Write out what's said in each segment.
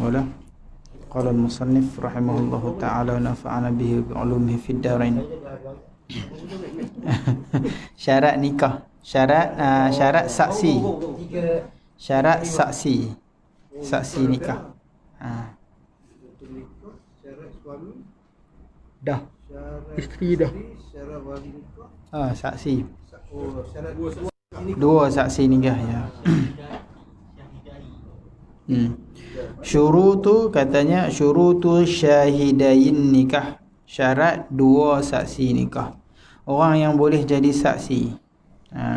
له. قال المصنف رحمه الله تعالى ونفعنا به بعلومه في الدارين. Syarat nikah, syarat saksi, syarat saksi, saksi nikah. Syarat suami, Dah, syarat isteri dah. syarat wali nikah. Saksi. Syarat Dua saksi nikah ya. Syurutu katanya syurutu syahidain nikah. Syarat dua saksi nikah. Orang yang boleh jadi saksi.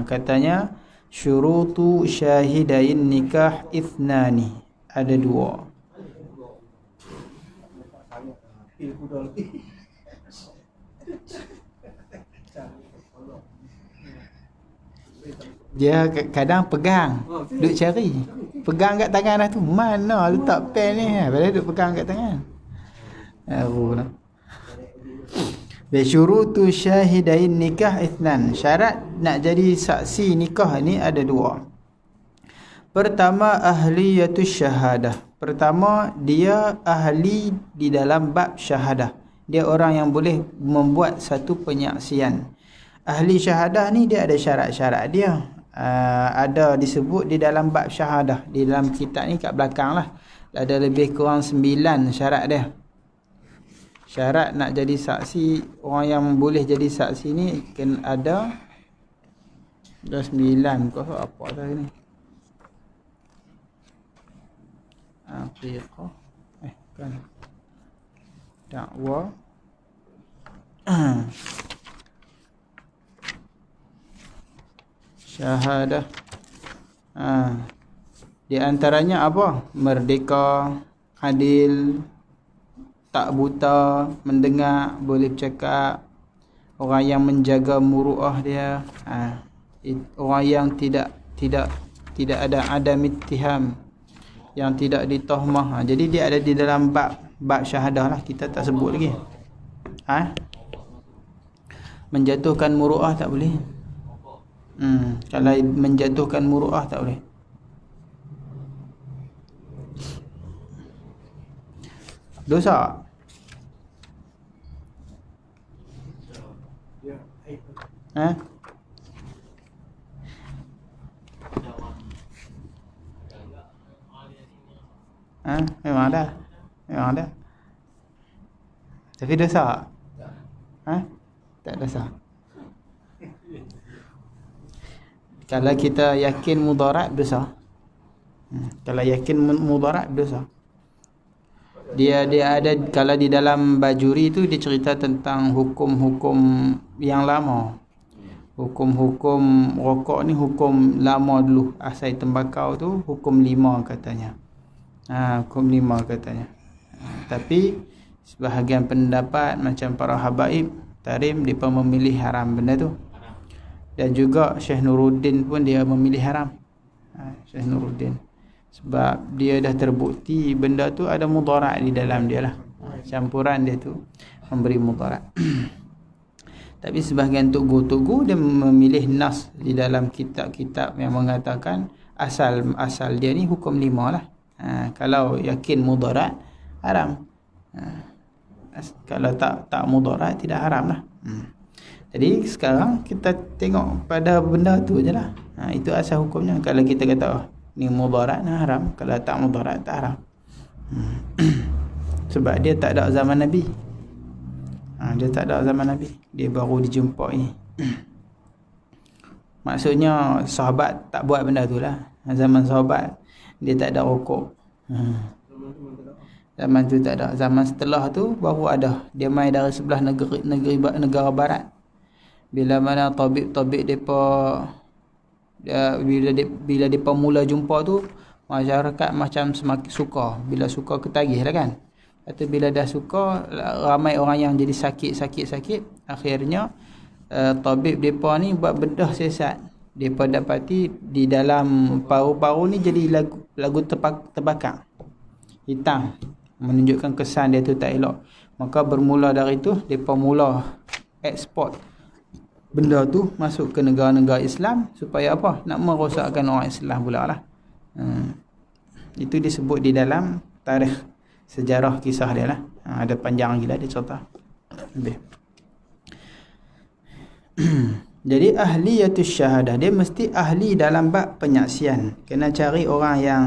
Katanya syurutu syahidain nikah ithnani. Ada dua. Dia kadang pegang, duk cari. Pegang kat tangan dah tu. Mana letak pen ni? Padahal duk pegang kat tangan. Lah. Syurutu syahidain nikah ithnan. Syarat nak jadi saksi nikah ni ada dua. Pertama, ahliyatus syahadah. Pertama, dia ahli di dalam bab syahadah. Dia orang yang boleh membuat satu penyaksian. Ahli syahadah ni dia ada syarat-syarat dia. Ada disebut di dalam bab syahadah. Di dalam kitab ni kat belakang lah. Ada lebih kurang 9 syarat dia. Syarat nak jadi saksi, orang yang boleh jadi saksi ni kena ada 9 ke apa dah ni. Aqiqah. Kan. Dakwah. Syahadah. Di antaranya apa? Merdeka, adil, tak buta, mendengar, boleh bercakap, orang yang menjaga muruah dia, orang yang tidak ada adam ittiham, yang tidak ditahmah. Jadi dia ada di dalam bab syahadah lah, kita tak sebut lagi. Menjatuhkan muruah tak boleh. Kalau menjatuhkan muruah tak boleh. Dosa. Memang ada. Memang ada. Tapi dosa. Tak dosa. Kalau kita yakin mudarat dosa. Kalau yakin mudarat dosa. Dia ada, kalau di dalam Bajuri tu dia cerita tentang hukum-hukum yang lama. Hukum-hukum rokok ni hukum lama dulu. Asal tembakau tu hukum 5 katanya. Hukum 5 katanya. Tapi sebahagian pendapat macam para habaib tarim mereka memilih haram benda tu. Dan juga Syekh Nuruddin pun dia memilih haram. Syekh Nuruddin. Sebab dia dah terbukti benda tu ada mudarat di dalam dia lah. Campuran dia tu memberi mudarat. Tapi sebahagian tugu-tugu dia memilih nas di dalam kitab-kitab yang mengatakan asal dia ni hukum 5 lah. Kalau yakin mudarat haram. Kalau tak mudarat tidak haram lah. Jadi sekarang kita tengok pada benda tu je lah. Itu asal hukumnya. Kalau kita kata ni mudarat haram, kalau tak mudarat tak haram. Sebab dia tak ada zaman Nabi. Dia tak ada zaman Nabi. Dia baru dijumpai. Maksudnya sahabat tak buat benda tu lah. Zaman sahabat dia tak ada rokok. Zaman tu tak ada. Zaman setelah tu baru ada. Dia mai dari sebelah negara barat. Bila mana tabib-tabib depa bila depa mula jumpa tu, masyarakat macam semakin suka. Bila suka ketagih lah kan. Lepas bila dah suka, ramai orang yang jadi sakit. Akhirnya tabib depa ni buat bedah siasat. Depa dapati di dalam paru-paru ni jadi lagu terbakar hitam, menunjukkan kesan dia tu tak elok. Maka bermula dari tu depa mula ekspor benda tu masuk ke negara-negara Islam. Supaya apa? Nak merosakkan orang Islam pula lah. Itu disebut di dalam tarikh sejarah kisah dia lah. Ada panjang gila dia cerita. Lebih. Jadi ahliyatus syahadah, dia mesti ahli dalam bab penyaksian. Kena cari orang yang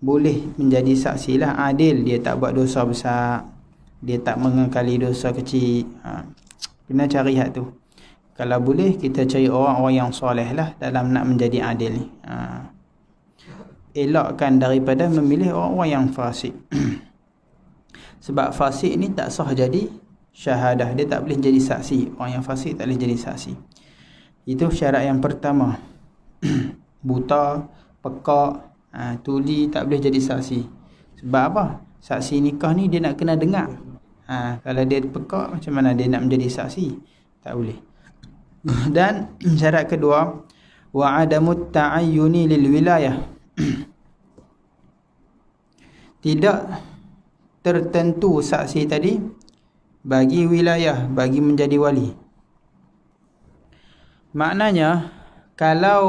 boleh menjadi saksi lah, adil, dia tak buat dosa besar, dia tak mengekali dosa kecil. Kena cari hak tu. Kalau boleh kita cari orang-orang yang soleh lah dalam nak menjadi adil ni. Elakkan daripada memilih orang-orang yang fasik. Sebab fasik ni tak sah jadi syahadah, dia tak boleh jadi saksi. Orang yang fasik tak boleh jadi saksi. Itu syarat yang pertama. Buta, pekak, tuli tak boleh jadi saksi. Sebab apa? Saksi nikah ni dia nak kena dengar. Kalau dia pekak, macam mana dia nak menjadi saksi? Tak boleh. Dan syarat kedua, wa adamut ta'ayyuni lil wilayah. Tidak tertentu saksi tadi bagi wilayah, bagi menjadi wali. Maknanya kalau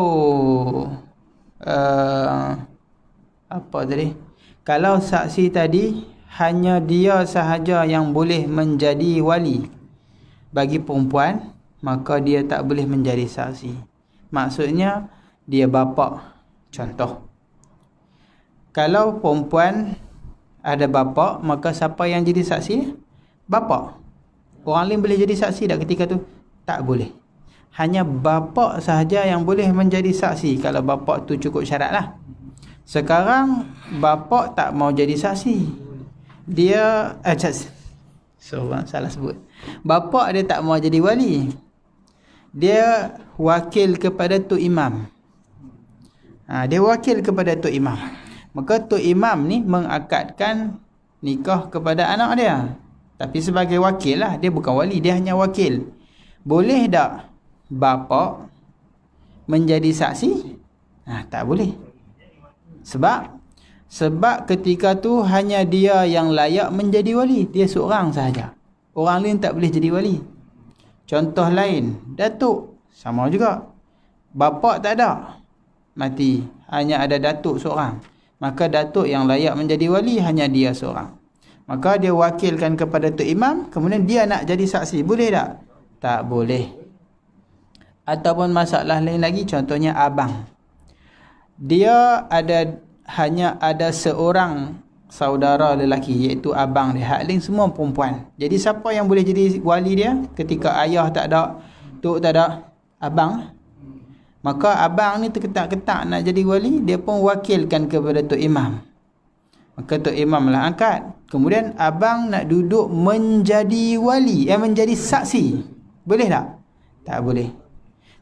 apa tadi? Kalau saksi tadi hanya dia sahaja yang boleh menjadi wali bagi perempuan, maka dia tak boleh menjadi saksi. Maksudnya dia bapa. Contoh, kalau perempuan ada bapa, maka siapa yang jadi saksi? Bapa. Orang lain boleh jadi saksi tak ketika tu? Tak boleh. Hanya bapa sahaja yang boleh menjadi saksi. Kalau bapa tu cukup syarat lah. Sekarang bapa tak mau jadi saksi. Dia salah sebut. Bapa dia tak mau jadi wali. Dia wakil kepada Tok Imam. Dia wakil kepada Tok Imam. Maka Tok Imam ni mengakadkan nikah kepada anak dia. Tapi sebagai wakil lah, dia bukan wali, dia hanya wakil. Boleh tak bapa menjadi saksi? Tak boleh. Sebab ketika tu hanya dia yang layak menjadi wali. Dia seorang sahaja. Orang lain tak boleh jadi wali. Contoh lain, datuk sama juga. Bapa tak ada, mati, hanya ada datuk seorang. Maka datuk yang layak menjadi wali hanya dia seorang. Maka dia wakilkan kepada Tok Imam, kemudian dia nak jadi saksi. Boleh tak? Tak boleh. Ataupun masalah lain lagi, contohnya abang. Dia hanya ada seorang saudara lelaki, iaitu abang dia. Hak lain semua perempuan. Jadi siapa yang boleh jadi wali dia ketika ayah tak ada, tok tak ada? Abang. Maka abang ni terketak-ketak nak jadi wali, dia pun wakilkan kepada Tok Imam. Maka Tok Imam lah angkat. Kemudian abang nak duduk menjadi wali, menjadi saksi. Boleh tak? Tak boleh.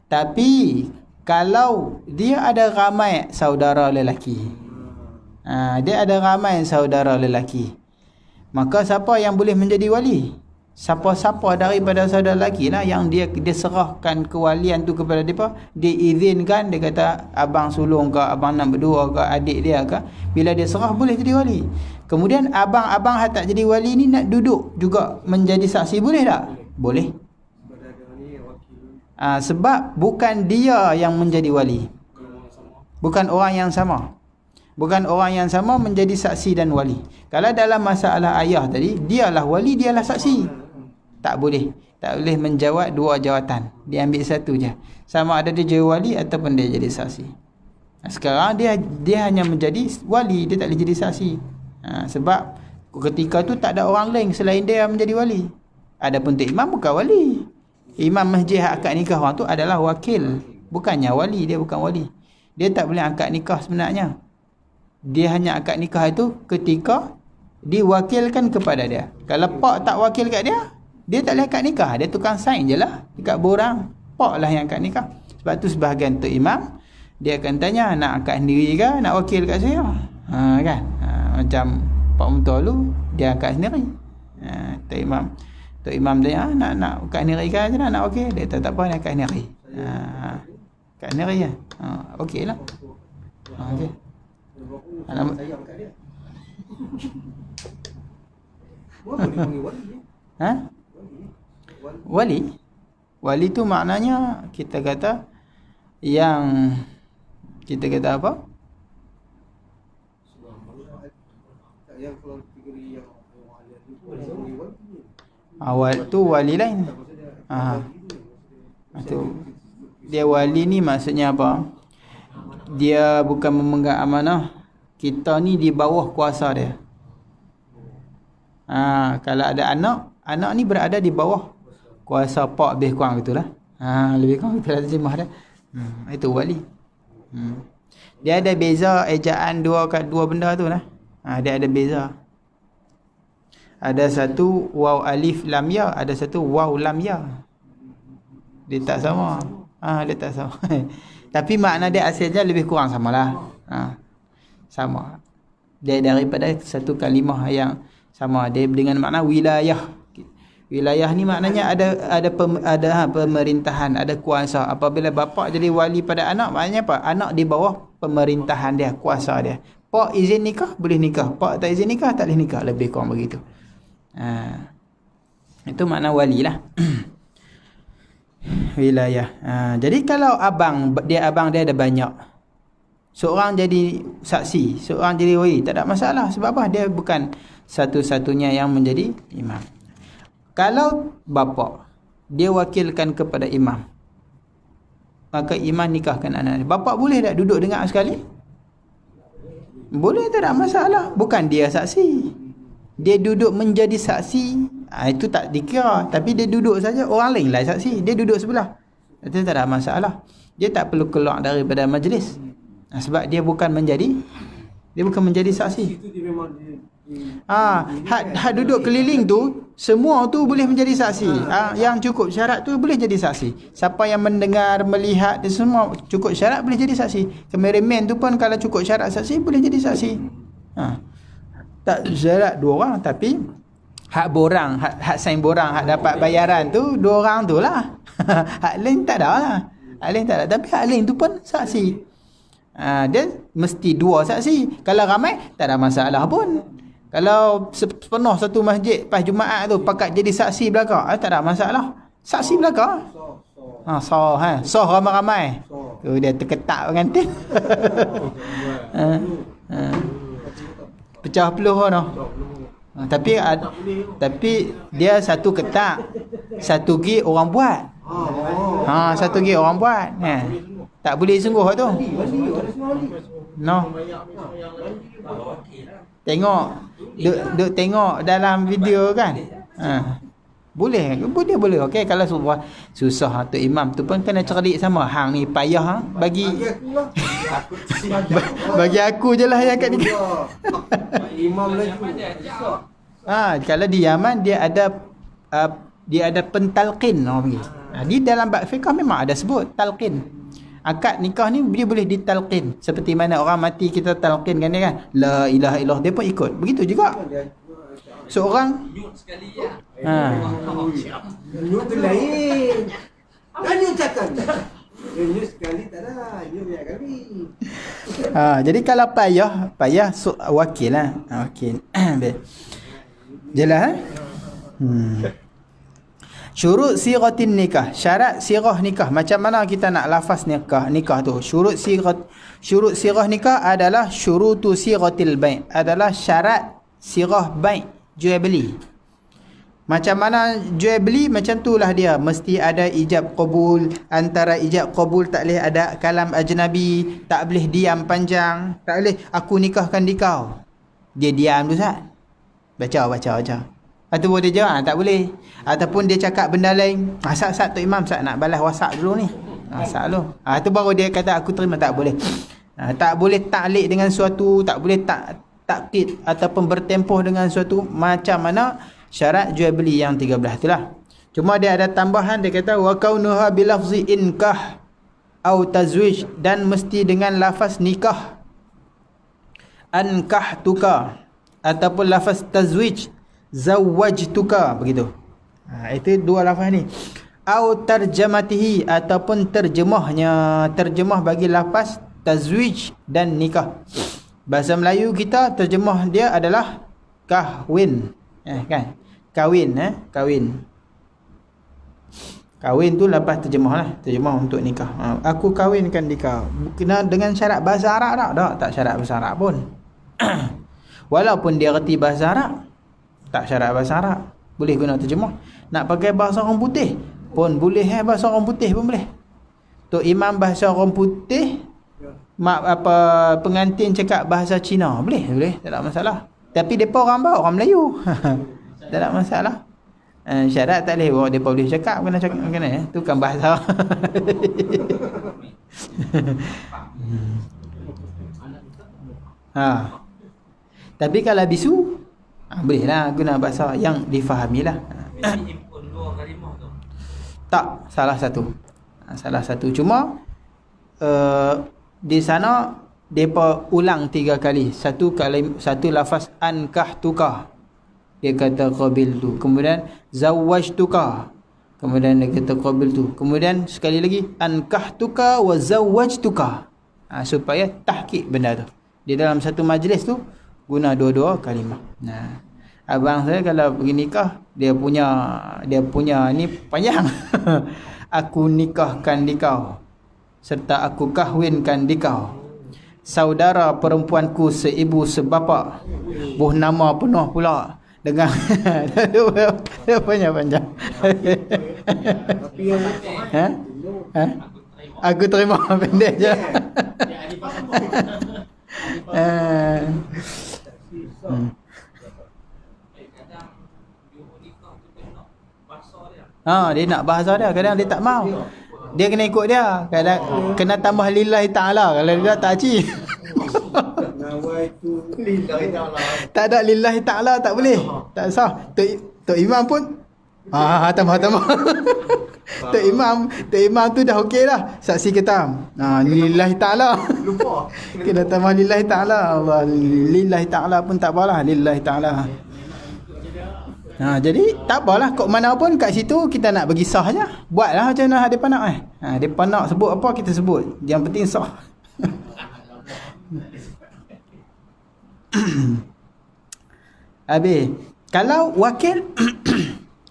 Tapi kalau dia ada ramai saudara lelaki, dia ada ramai saudara lelaki, maka siapa yang boleh menjadi wali? Siapa-siapa daripada saudara lelaki lah yang dia serahkan kewalian tu kepada dia, diizinkan, dia kata abang sulung ke, abang nak berdua ke, adik dia ke, bila dia serah boleh jadi wali. Kemudian abang-abang yang tak jadi wali ni nak duduk juga menjadi saksi, boleh tak? Boleh. Sebab bukan dia yang menjadi wali, bukan orang yang sama. Bukan orang yang sama menjadi saksi dan wali. Kalau dalam masalah ayah tadi, dialah wali, dialah saksi. Tak boleh. Tak boleh menjawab dua jawatan. Dia ambil satu je. Sama ada dia jadi wali ataupun dia jadi saksi. Sekarang dia hanya menjadi wali, dia tak boleh jadi saksi. Sebab ketika tu tak ada orang lain selain dia yang menjadi wali. Adapun Tok Imam bukan wali. Imam masjid akad nikah orang tu adalah wakil. Bukannya wali, dia bukan wali. Dia tak boleh akad nikah sebenarnya. Dia hanya akad nikah itu ketika diwakilkan kepada dia. Kalau pak tak wakil kat dia, dia tak boleh akad nikah. Dia tukang sign je lah dekat borang. Pak lah yang akad nikah. Sebab tu sebahagian Tok Imam, dia akan tanya, nak akad sendiri ke, nak wakil kat saya? Kan? Macam Pak Mentua dulu, dia akad sendiri. Tok Imam tanya, nak akad sendiri ke, nak wakil? Dia kata, tak apa, nak akad sendiri. Akad sendiri ya. Okey lah. Okey. Sayang kat dia. Boleh panggil wali. Wali? Wali tu maknanya kita kata yang kita kata apa? Yang kalau kategori yang ada ni pun wali wali. Awal tu wali lain. Tu dia wali ni maksudnya apa? Dia bukan memegang amanah. Kita ni di bawah kuasa dia. Kalau ada anak ni berada di bawah kuasa pak, lebih kurang gitulah. Lebih kurang gitulah terjemah dia. Itu wali. Dia ada beza ejaan dua benda tu lah. Dia ada beza. Ada satu waw alif lam ya, ada satu waw lam ya. Dia tak sama. Dia tak sama. Tapi makna dia asalnya lebih kurang samalah. Sama. Dia daripada satu kalimah yang sama. Dia dengan makna wilayah. Wilayah ni maknanya ada pemerintahan, ada kuasa. Apabila bapa jadi wali pada anak, maknanya apa? Anak di bawah pemerintahan dia, kuasa dia. Pak izin nikah, boleh nikah. Pak tak izin nikah, tak boleh nikah. Lebih kurang begitu. Itu makna wali lah. Wilayah. Jadi kalau abang dia ada banyak, seorang jadi saksi, seorang jadi wali, tak ada masalah. Sebab apa? Dia bukan satu-satunya yang menjadi imam. Kalau bapa dia wakilkan kepada imam, maka imam nikahkan anak dia. Bapa boleh tak duduk dengar sekali? Boleh, tak ada masalah. Bukan dia saksi, dia duduk menjadi saksi. Itu tak dikira. Tapi dia duduk saja, orang lain lah saksi, dia duduk sebelah. Itu tak ada masalah. Dia tak perlu keluar daripada majlis. Sebab dia bukan menjadi saksi. Itu dia memang Hak duduk keliling tu, semua tu boleh menjadi saksi. Yang cukup syarat tu boleh jadi saksi. Siapa yang mendengar, melihat, semua cukup syarat boleh jadi saksi. Kameraman tu pun kalau cukup syarat saksi boleh jadi saksi. Tak syarat 2 orang, tapi hak borang, hak sign borang, hak dapat bayaran tu 2 orang tu lah. Hak lain tak ada lah. Tapi hak lain tu pun saksi. Dia mesti 2 saksi. Kalau ramai tak ada masalah pun. Kalau sepenuh satu masjid pas Jumaat tu pakat jadi saksi belaka, tak ada masalah. Saksi belaka. Soh ramai-ramai. Tu dia terketak pengantin. Pecah peluh tu. Tapi dia satu ketak, satu lagi orang buat. Satu lagi orang buat. Tak boleh sungguh tu. No. Duk tengok dalam video kan. Boleh. Okey, kalau susah tu imam tu pun kena cerdik sama. Hang ni payah bagi bagi aku je lah yang kat ni. imam lagi. Kalau di Yaman dia ada pentalqin orang panggil. Di dalam bab fiqh memang ada sebut talqin. Akad nikah ni dia boleh ditalqin. Seperti mana orang mati kita talqin kan dia kan. La ilaha illallah, dia pun ikut. Begitu juga. Seorang nyut sekali ya. Nyut tu lain. Dan nyut cakap. Nyut sekali tak ada. Nyut banyak kali. Jadi kalau payah wakil lah. Wakil. Jelas Syurut siratin nikah, syarat sirah nikah. Macam mana kita nak lafaz nikah tu? Syurut sirah nikah adalah syurutu siratil bai', adalah syarat sirah bai', jual beli. Macam mana jual beli, macam itulah dia. Mesti ada ijab qabul. Antara ijab qabul tak boleh ada kalam ajnabi, tak boleh diam panjang, tak boleh aku nikahkan di kau. Dia diam tu Ustaz. Baca. Atau dia jawab, tak boleh. Ataupun dia cakap benda lain. Sat tu imam, Sat nak balas WhatsApp dulu ni. WhatsApp dulu. Itu baru dia kata aku terima, tak boleh. Tak boleh taklik dengan suatu, tak boleh takkid ataupun bertempoh dengan suatu. Macam mana syarat jual beli yang 13 itulah. Cuma dia ada tambahan, dia kata wa kaunuha bilafzi inkah au tazwij, dan mesti dengan lafaz nikah. Ankahtuka ataupun lafaz tazwij, zawwajtuka, begitu. Itu 2 lafaz ni. Au tarjamatihi, ataupun terjemah bagi lafaz tazwij dan nikah. Bahasa Melayu kita terjemah dia adalah kahwin. Kan? Kahwin. Kahwin tu lepas terjemah untuk nikah. Aku kahwinkan di kau. Kena dengan syarat bahasa Arab tak syarat bahasa Arab pun. Walaupun dia reti bahasa Arab, tak syarat bahasa Arab, boleh guna terjemah. Nak pakai bahasa orang putih pun boleh, bahasa orang putih pun boleh. Tok Imam bahasa orang putih, pengantin cakap bahasa Cina, boleh, tak ada masalah. Tapi depa orang apa? Orang Melayu. Tak ada masalah. Syarat tak boleh, depa boleh cakap, kena tu kan bahasa. Tapi kalau bisu, bolehlah guna bahasa yang difahamilah. Tak, salah satu. Cuma di sana depa ulang 3 kali. Satu lafaz ankahtuka, dia kata qabiltu. Kemudian zawwajtuka, kemudian dia kata qabiltu. Kemudian sekali lagi ankahtuka wa zawwajtuka. Supaya tahqiq benda tu. Di dalam satu majlis tu guna dua-dua kalimah. Abang saya kalau pergi nikah, dia punya ni panjang. Aku nikahkan dikau, serta aku kahwinkan dikau, saudara perempuanku seibu sebapa, buh nama penuh pula dengan panjang-panjang. Aku terima pendek je. Dia nak bahasa dia, kadang dia tak mau. Dia kena ikut dia. Kadang kena tambah lillahi ta'ala. Kalau dia tak ci. Tak ada lillahi ta'ala tak boleh. Tak sah. Tok Imam pun tambah. Tok Imam tu dah okey dah. Saksi kita. Lillahi ta'ala. Lupa. Kena tambah lillahi ta'ala. Allah, lillahi ta'ala pun tak apalah. Lillahi ta'ala. Jadi tak apalah, kok mana pun kat situ kita nak bagi sah je. Buatlah macam mana depa nak. Depa nak sebut apa kita sebut. Yang penting sah. Habis kalau wakil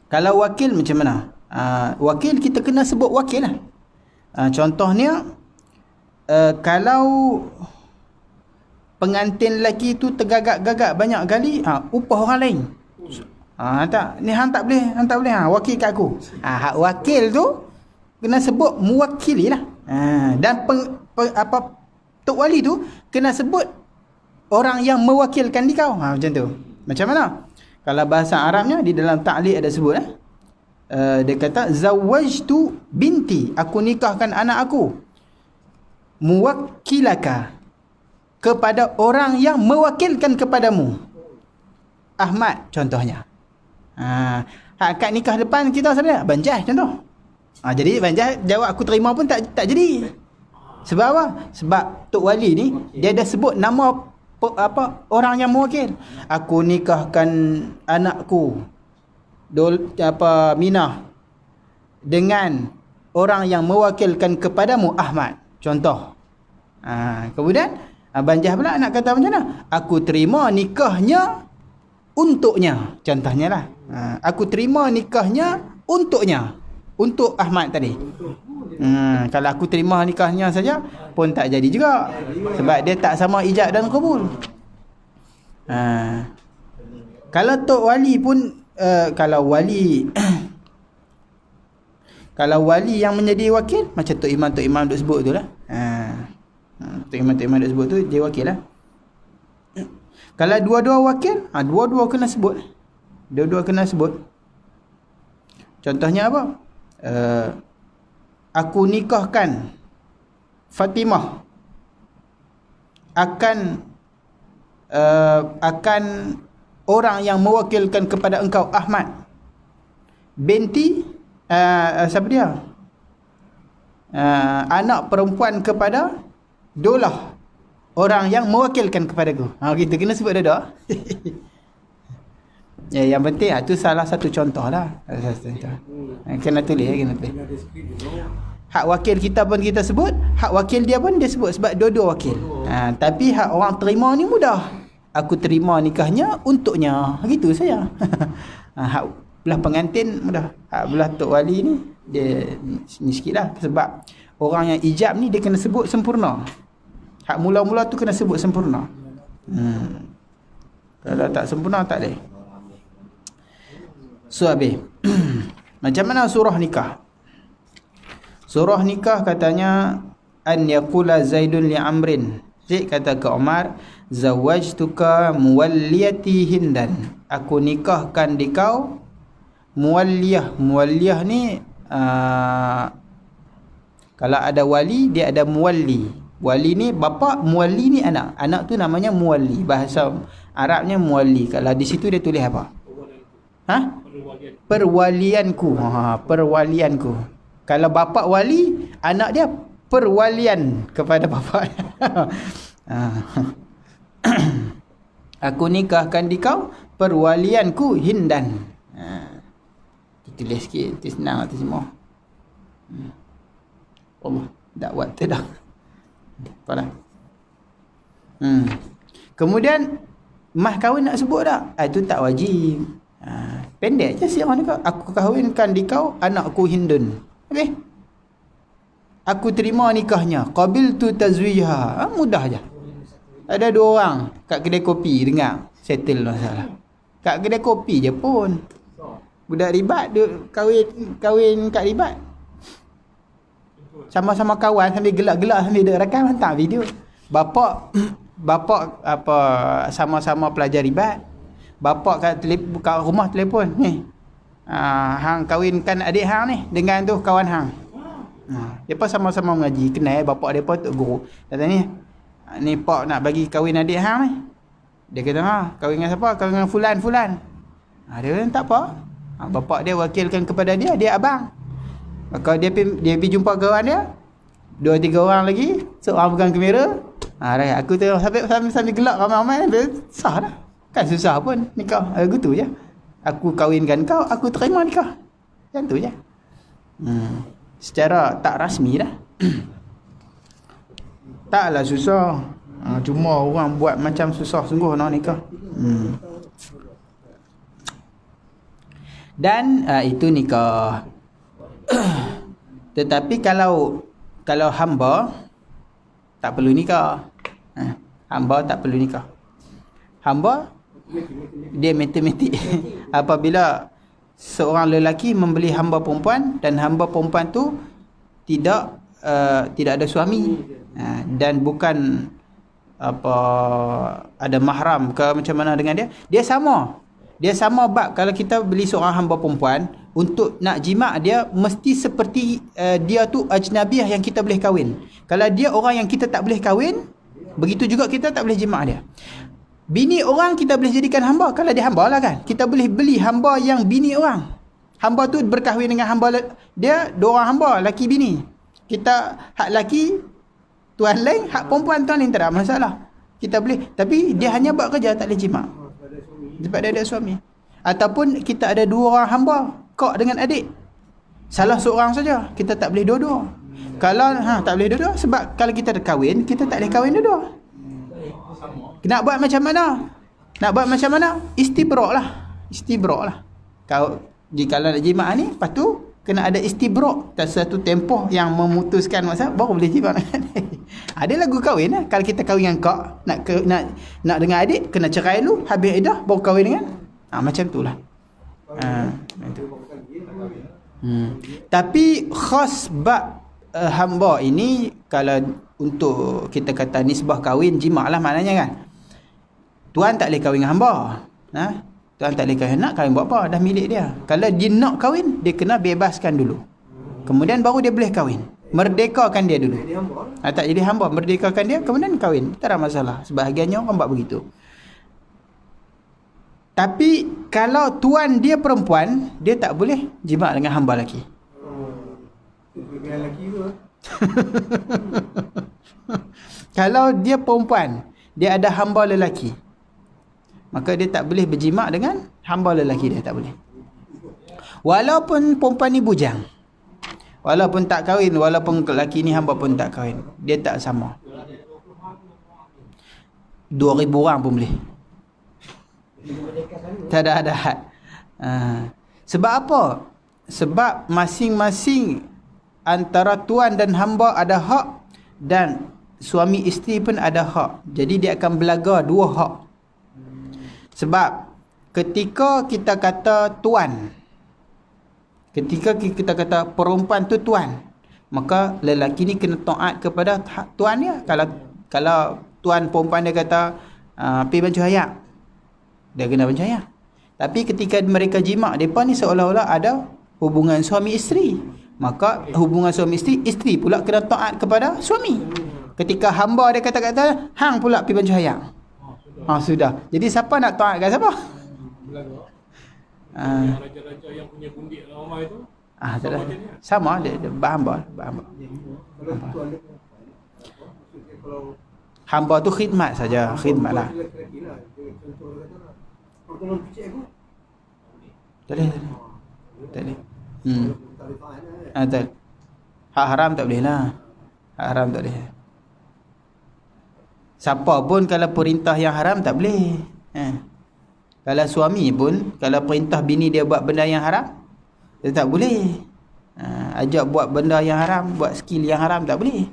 kalau wakil macam mana? Wakil kita kena sebut wakil lah. Contohnya kalau pengantin lelaki tu tergagak-gagak banyak kali, upah orang lain. Tak, ni hang tak boleh, wakil kat aku. Hak wakil tu kena sebut muwakili lah. Dan tok wali tu kena sebut orang yang mewakilkan dikau. Macam tu. Macam mana? Kalau bahasa Arabnya di dalam ta'liq ada sebut dia kata zawwajtu binti, aku nikahkan anak aku, muwakkilaka, kepada orang yang mewakilkan kepadamu. Ahmad contohnya. Akad nikah depan kita sebenarnya Banjah contoh. Jadi Banjah jawab aku terima pun tak jadi. Sebab apa? Sebab Tok Wali ni dia dah sebut nama orang yang mewakil. Aku nikahkan anakku Minah dengan orang yang mewakilkan kepadamu Ahmad contoh. Kemudian Banjah pula nak kata macam mana? Aku terima nikahnya untuknya, contohnya lah. Aku terima nikahnya untuknya, untuk Ahmad tadi. Kalau aku terima nikahnya saja pun tak jadi juga, sebab dia tak sama ijab dan kabul. Kalau Tok Wali pun kalau wali kalau wali yang menjadi wakil macam Tok Imam duk sebut tu lah. Tok Imam duk sebut tu dia wakil lah. Kalau dua-dua wakil, dua-dua kena sebut. Dua-dua kena sebut. Contohnya apa? Aku nikahkan Fatimah akan orang yang mewakilkan kepada engkau Ahmad binti siapa dia? Anak perempuan kepada Dolah, orang yang mewakilkan kepadaku. Kita kena sebut dah. Yang penting tu salah satu contoh lah. Kena tulis. Hak wakil kita pun kita sebut, hak wakil dia pun dia sebut, sebab dua-dua wakil. Tapi hak orang terima ni mudah. Aku terima nikahnya untuknya. Gitu saya. Hak belah pengantin mudah. Hak belah Tok Wali ni dia ni sikit lah. Sebab orang yang ijab ni dia kena sebut sempurna. Hak mula-mula tu kena sebut sempurna. Kalau tak sempurna tak boleh. So habis. Macam mana surah nikah? Surah nikah katanya an yaqula Zaidun li Amrin. Zaid kata ke Umar, zawajtuka muwalliyati Hindan. Aku nikahkan di kau muwalliyah. Muwalliyah ni kalau ada wali, dia ada muwalli. Wali ni bapa, muwalli ni anak. Anak tu namanya muwalli. Bahasa Arabnya muwalli. Kalau di situ dia tulis apa? Perwalianku. Perwalianku. Kalau bapa wali, anak dia perwalian kepada bapa. Aku nikahkan di kau perwalianku Hindan. Tulis sikit, nanti senang nanti semua. Allah, dakwat tu dah. Apalah. Kemudian mah kahwin nak sebut tak? Itu tak wajib. Pendek je siang ni kau. Aku kahwinkan di kau anakku Hindun. Habis. Aku terima nikahnya. Qabiltu tazwijha. Mudah je. Ada 2 orang kat kedai kopi dengar settle masalah. Kat kedai kopi je pun. Budak ribat duk kahwin kat ribat. Sama-sama kawan sambil gelak-gelak sambil duk rakam hantar video. Bapak apa sama-sama pelajar ribat. Bapak kat rumah telefon ni. Hang kahwinkan adik hang ni dengan tu kawan hang. Depa sama-sama mengaji, kenal bapak depa tu guru. Kata ni pak nak bagi kahwin adik hang ni. Dia kata kahwin dengan siapa? Kahwin dengan fulan. Dia kata tak apa. Bapak dia wakilkan kepada dia abang. Maka dia pergi jumpa kawan dia. 2-3 orang lagi, seorang pegang kamera. Aku tengok sambil gelak ramai-ramai, sah dah. Kan susah pun nikah. Gitu je. Aku kahwinkan kau, aku terima nikah. Macam tu je. Secara tak rasmi dah. Taklah susah. Cuma orang buat macam susah sungguh nak nikah. Dan itu nikah. Tetapi kalau hamba tak perlu nikah. Hamba tak perlu nikah. Hamba dia matematik. Apabila seorang lelaki membeli hamba perempuan dan hamba perempuan tu tidak ada suami dan bukan ada mahram ke macam mana dengan dia sama bab. Kalau kita beli seorang hamba perempuan untuk nak jima' dia mesti seperti dia tu ajnabiah yang kita boleh kahwin. Kalau dia orang yang kita tak boleh kahwin, begitu juga kita tak boleh jima' dia. Bini orang kita boleh jadikan hamba kalau dia hamba lah kan. Kita boleh beli hamba yang bini orang. Hamba tu berkahwin dengan hamba dia, 2 orang hamba, laki bini. Kita hak laki tuan lain, hak perempuan tuan lain, tak ada masalah. Kita boleh, tapi dia hanya buat kerja, tak boleh jima'. Sebab dia ada suami. Ataupun kita ada 2 orang hamba, kak dengan adik. Salah seorang saja, kita tak boleh dua-dua. Kalau tak boleh dua-dua sebab kalau kita dah kahwin, kita tak boleh kahwin dua-dua. Nak buat macam mana? Istibrak lah. Jika nak jima' ni, lepas tu kena ada istibrak. Satu tempoh yang memutuskan masa baru boleh jima' dengan adik. Ada lagu kahwin lah. Kalau kita kahwin dengan kak, nak dengan adik, kena cerai dulu, habis iddah baru kahwin dengan. Macam tu lah. Tapi khas bab hamba ini, kalau untuk kita kata nisbah kahwin, jima' lah maknanya kan. Tuan tak boleh kahwin dengan hamba. Tuan tak boleh kahwin. Nak kahwin buat apa? Dah milik dia. Kalau dia nak kahwin, dia kena bebaskan dulu. Kemudian baru dia boleh kahwin. Merdekakan dia dulu. Tak jadi hamba. Merdekakan dia, kemudian kahwin. Tak ada masalah. Sebahagiannya orang buat begitu. Tapi kalau tuan dia perempuan, dia tak boleh jima' dengan hamba lelaki. Kalau dia perempuan, dia ada hamba lelaki, maka dia tak boleh berjima' dengan hamba lelaki dia, tak boleh. Walaupun perempuan ni bujang, walaupun tak kahwin, walaupun lelaki ni hamba pun tak kahwin, dia tak sama. 2,000 orang pun boleh. Tak ada had. Sebab apa? Sebab masing-masing antara tuan dan hamba ada hak, dan suami isteri pun ada hak. Jadi dia akan belaga 2 hak. Sebab ketika kita kata tuan, ketika kita kata perempuan tu tuan, maka lelaki ni kena taat kepada tuan dia. Kalau tuan perempuan dia kata pergi bancuh ayak, dia kena bancuh ayak. Tapi ketika mereka jima', mereka ni seolah-olah ada hubungan suami isteri. Maka hubungan suami isteri, isteri pula kena taat kepada suami. Ketika hamba dia kata-kata, hang pula pergi bancuh ayak. Sudah. Jadi siapa nak taat kat siapa? Raja-raja yang punya bundik dalam rumah itu sama dia hamba. Hamba tu khidmat saja, khidmatlah. Tak boleh. Tak. Hak haram tak boleh lah. Hak haram tak boleh. Siapa pun kalau perintah yang haram tak boleh. Kalau suami pun, kalau perintah bini dia buat benda yang haram, dia tak boleh. Ajak buat benda yang haram, buat skill yang haram, tak boleh.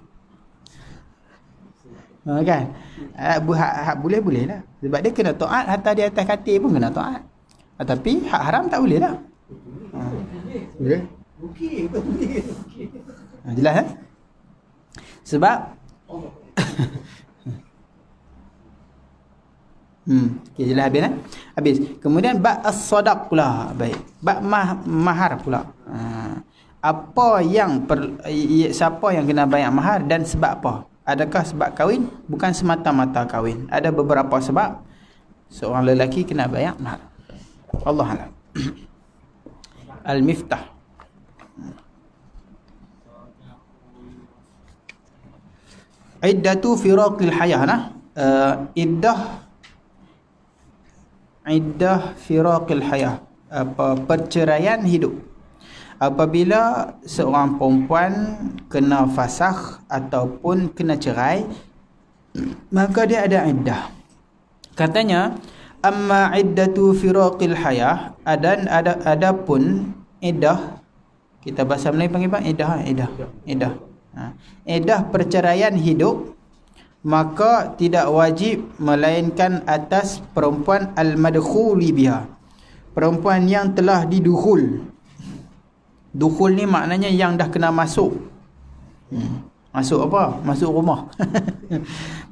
Kan? Hak boleh lah. Sebab dia kena taat, hatta di atas katil pun kena taat. Tapi hak haram tak boleh lah. Boleh? Jelas kan? Sebab okay, jelas habis kan? Habis. Kemudian bab as-sadaq pula. Baik. Bab mahar pula. Apa yang siapa yang kena bayar mahar dan sebab apa? Adakah sebab kahwin? Bukan semata-mata kahwin. Ada beberapa sebab seorang lelaki kena bayar mahar. Allah a'lam. Al-Miftah. Iddatu firaqil hayah nah. Iddah firaqil hayah. Perceraian hidup. Apabila seorang perempuan kena fasakh ataupun kena cerai, maka dia ada iddah. Katanya, amma iddatu firaqil hayah, adapun iddah, kita bahasa Melayu panggil apa? Iddah. Iddah perceraian hidup, maka tidak wajib melainkan atas perempuan al-madkhuli biha, perempuan yang telah didukhul. Dukhul ni maknanya yang dah kena masuk. Masuk apa? Masuk rumah.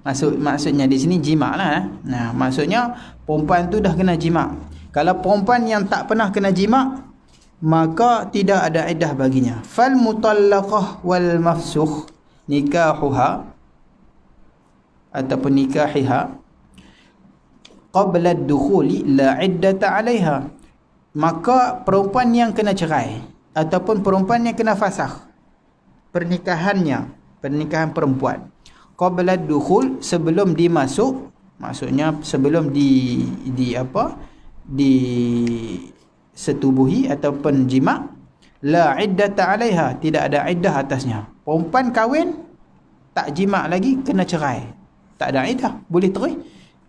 Maksudnya di sini jima' lah. Nah, maksudnya perempuan tu dah kena jima'. Kalau perempuan yang tak pernah kena jima', maka tidak ada iddah baginya. Fal mutallaqah wal mafsukh nikahuha ataupun nikahiha qabla ad-dukhuli la iddata 'alaiha. Maka perempuan yang kena cerai ataupun perempuan yang kena fasakh, pernikahan perempuan qabla ad-dukhul, sebelum dimasuk, maksudnya sebelum disetubuhi ataupun jima', la iddata 'alaiha, tidak ada iddah atasnya. Perempuan kahwin tak jima' lagi kena cerai, tak ada iddah, boleh terus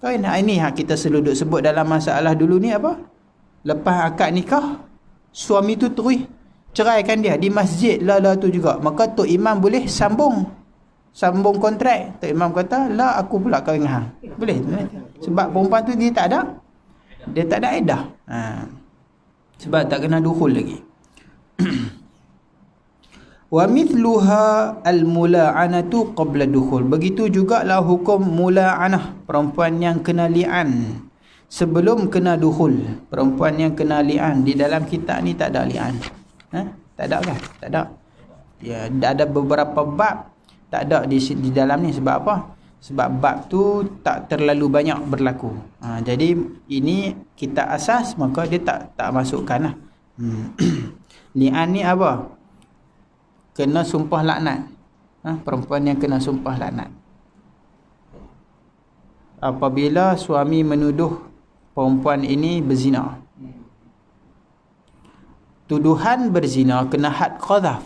kahwin. Ini kita selalu sebut dalam masalah dulu ni apa? Lepas akad nikah, suami tu terus ceraikan dia di masjid tu juga, maka tok imam boleh sambung kontrak. Tok imam kata, "La, aku pula kahwin dengan hang." Boleh. Sebab perempuan tu dia tak ada iddah. Sebab tak kena dukhul lagi. Wa mithluha al-mula'anatu qabla dukhul. Begitu jugalah hukum mula'anah, perempuan yang kena li'an sebelum kena dukhul. Perempuan yang kena li'an, di dalam kitab ni tak ada li'an. Tak ada kan? Tak ada. Ya, ada beberapa bab tak ada di dalam ni. Sebab apa? Sebab bab tu tak terlalu banyak berlaku. Jadi ini kita asas, maka dia tak masukkan lah. Li'an ni apa? Kena sumpah laknat. Perempuan yang kena sumpah laknat. Apabila suami menuduh perempuan ini berzina, tuduhan berzina kena had qadhaf,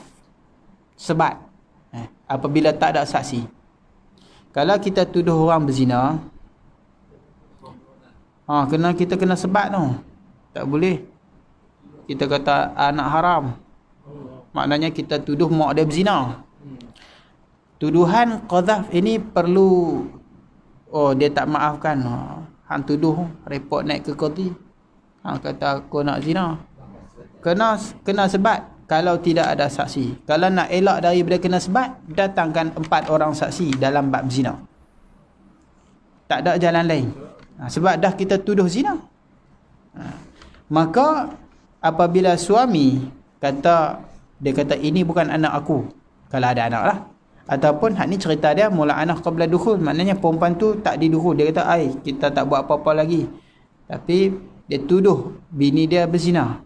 sebat. Apabila tak ada saksi. Kalau kita tuduh orang berzina, kita kena sebat tu. Tak boleh kita kata anak haram, maknanya kita tuduh mak dia berzina. Tuduhan qadhaf ini perlu, dia tak maafkan, hang tuduh report naik ke qadi, hang kata aku nak zina, kena sebat kalau tidak ada saksi. Kalau nak elak daripada kena sebat, datangkan 4 orang saksi dalam bab zina. Tak ada jalan lain. Sebab dah kita tuduh zina. Maka apabila suami dia kata ini bukan anak aku, kalau ada anak lah, ataupun hak ni cerita dia mula anak qabla dukhul, maknanya perempuan tu tak didukhul, dia kata kita tak buat apa-apa lagi, tapi dia tuduh bini dia berzina,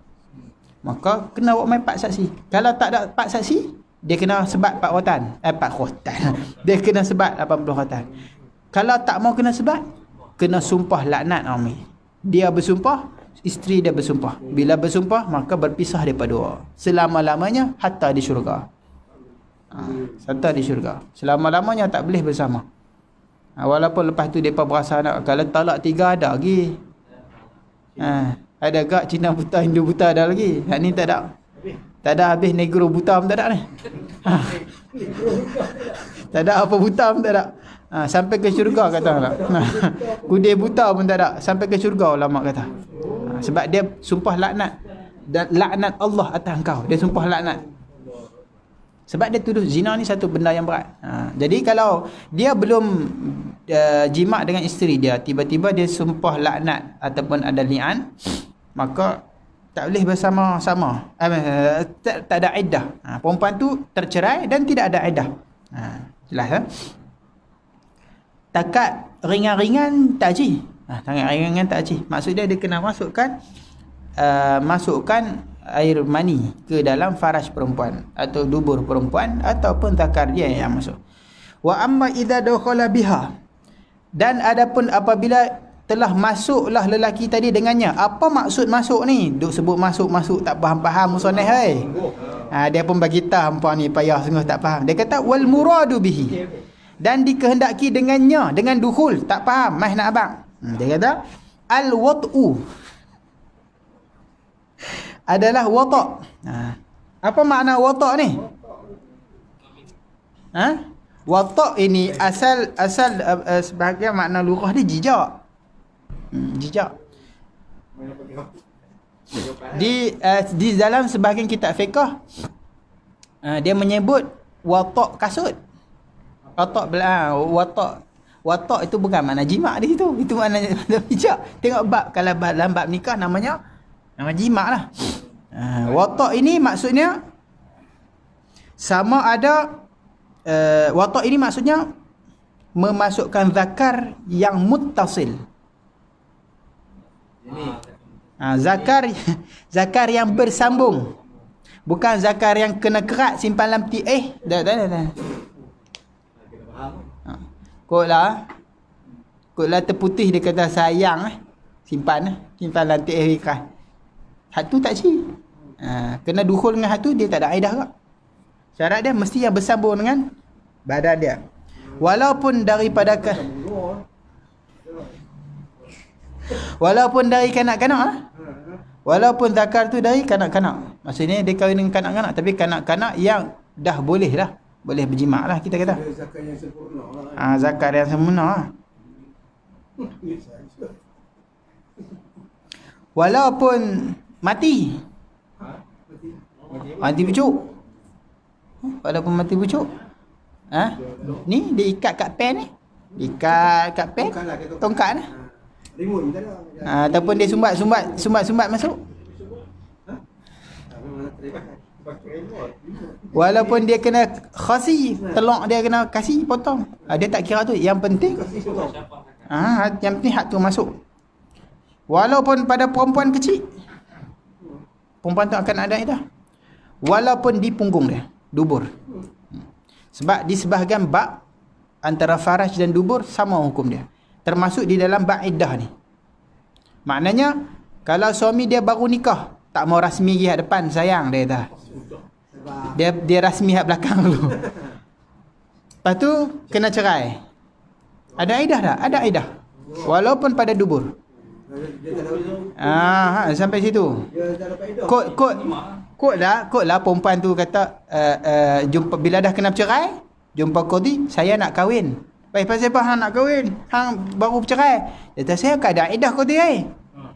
maka kena buat main 4 saksi. Kalau tak ada 4 saksi, dia kena sebat 4 khotan. 4 khotan. Dia kena sebat 80 khotan. Kalau tak mau kena sebat, kena sumpah laknat Ami. Dia bersumpah, isteri dia bersumpah. Bila bersumpah, maka berpisah daripada dua selama-lamanya hatta di syurga. Hatta di syurga. Selama-lamanya tak boleh bersama. Walaupun lepas tu depa berasa nak, kalau talak 3 ada lagi. Ada gak Cina buta, Hindu buta ada lagi. Hak ni tak ada. Tak ada habis negro buta pun tak ada ni. Tak ada apa buta pun tak ada. Sampai ke syurga kata lah. Kudir buta pun tak ada. Sampai ke syurga ulama kata. Sebab dia sumpah laknat. Dan laknat Allah atas engkau. Dia sumpah laknat. Sebab dia tuduh zina ni satu benda yang berat. Jadi kalau dia belum jimat dengan isteri dia, tiba-tiba dia sumpah laknat ataupun ada li'an, maka tak boleh bersama-sama. Tak ada iddah. Perempuan tu tercerai dan tidak ada iddah. Jelas. Takat ringan-ringan tak haji. Sangat ringan-ringan tak haji. Maksudnya dia kena masukkan air mani ke dalam faraj perempuan atau dubur perempuan ataupun zakar dia yang masuk. Wa amma idza dakhala biha, dan adapun apabila telah masuklah lelaki tadi dengannya. Apa maksud masuk ni? Duk sebut masuk tak faham-faham musannaf hai. Dia pun bagi tahu hangpa ni payah sungguh tak faham. Dia kata wal muradu bihi, dan dikehendaki dengannya, dengan dukhul, tak faham mas nak abang. Dia kata al wat'u adalah wata'. Apa makna wata' ni? Wata' ini asal sebagai makna lughah dia jijak. Jijak. Di dalam sebahagian kitab fiqh dia menyebut wata' kasut. Wata' itu bukan makna jimat di situ. Itu makna jijak. Tengok bab, kalau dalam bab nikah nama jimat lah. Wata' ini maksudnya sama ada wata' ini maksudnya memasukkan zakar yang muttasil. Zakar yang bersambung, bukan zakar yang kena kerat simpan dalam dah. Kotlah terputih dia kata sayang simpan dalam ikhlas. Hak tu tak syi. Kena dukhul dengan hak tu, dia tak ada aidah kak. Syarat dia mesti yang bersambung dengan badan dia. Walaupun dari kanak-kanak. Walaupun zakar tu dari kanak-kanak. Maksudnya dia kahwin dengan kanak-kanak, tapi kanak-kanak yang dah boleh lah. Boleh berjimat lah kita kata. Zakar yang sempurna. Zakar yang sempurna. Walaupun mati pucuk. Walaupun mati pucuk. Ni dia ikat kat pen ni. Ikat kat pen. Tongkat lah. Limun tak ada. Ataupun dia sumbat masuk. Walaupun dia kena khasi, telok dia kena kasih potong. Dia tak kira tu. Yang penting hak tu masuk. Walaupun pada perempuan kecil, perempuan tu akan ada iddah. Walaupun di punggung dia, dubur. Sebab di sebahagian bab antara faraj dan dubur sama hukum dia. Termasuk di dalam bab iddah ni. Maknanya kalau suami dia baru nikah, tak mau rasmi pergi hak depan, sayang dia kata. Dia rasmi hak belakang dulu. Lepas tu kena cerai. Ada iddah tak? Ada iddah. Walaupun pada dubur. Sampai situ. Kod lah perempuan tu kata jumpa bila dah kena bercerai, jumpa qadi, saya nak kahwin. Baik pasal apa hang nak kahwin? Hang baru bercerai. Dia kata saya tak ada iddah kau tu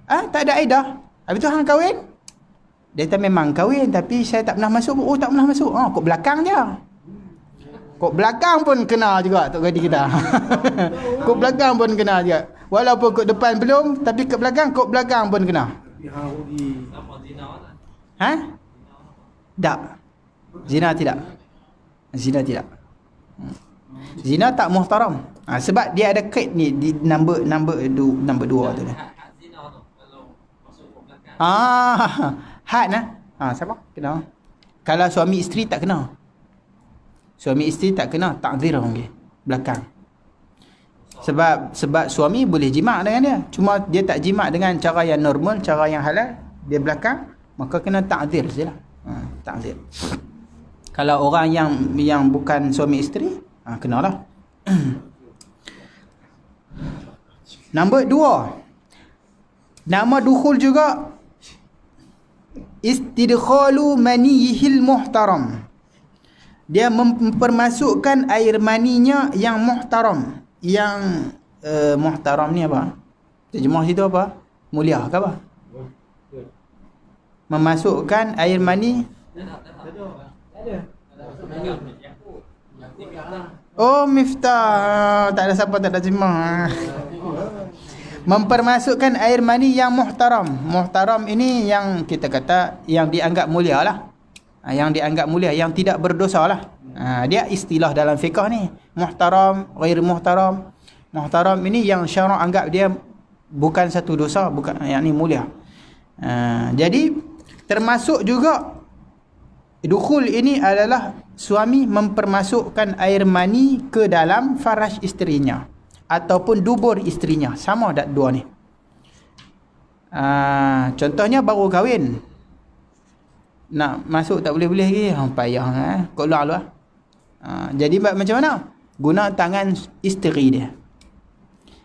tak ada iddah. Habis tu hang kahwin? Dia kata memang kahwin tapi saya tak pernah masuk. Oh tak pernah masuk. Kok belakang je. Kok belakang pun kena juga tok gadis kita. Kok belakang pun kena juga. Walaupun kok depan belum tapi kok belakang pun kena. Ha? Tak. Zina tidak. Zina tidak. Zina tak muhtaram. Sebab dia ada kait ni di number 2 tu. Had nah. Siapa? Kena. Kalau suami isteri tak kena. Suami isteri tak kena takzir orang belakang. Sebab suami boleh jima' dengan dia. Cuma dia tak jima' dengan cara yang normal, cara yang halal, dia belakang, maka kena takzir sajalah. Takzir. Kalau orang yang bukan suami isteri, kenalah. Nombor 2. Nama dukhul juga istidkhalu maniyihil muhtaram. Dia mempermasukkan air maninya yang muhtaram. Yang muhtaram ni apa? Terjemah situ apa? Mulia ke apa? Memasukkan air mani. Oh, miftah. Tak ada siapa tak ada terjemah. Mempermasukkan air mani yang muhtaram. Muhtaram ini yang kita kata yang dianggap mulia lah. Yang dianggap mulia, yang tidak berdosa lah. Dia istilah dalam fiqh ni. Muhtaram, ghair muhtaram. Muhtaram ini yang syarak anggap dia bukan satu dosa, bukan yang ni mulia. Jadi termasuk juga dukhul ini adalah suami mempermasukkan air mani ke dalam faraj isterinya ataupun dubur isterinya. Sama dak dua ni. Contohnya baru kahwin. Nak masuk tak boleh-boleh lagi. Payah kau luar. Jadi macam mana? Guna tangan isteri dia.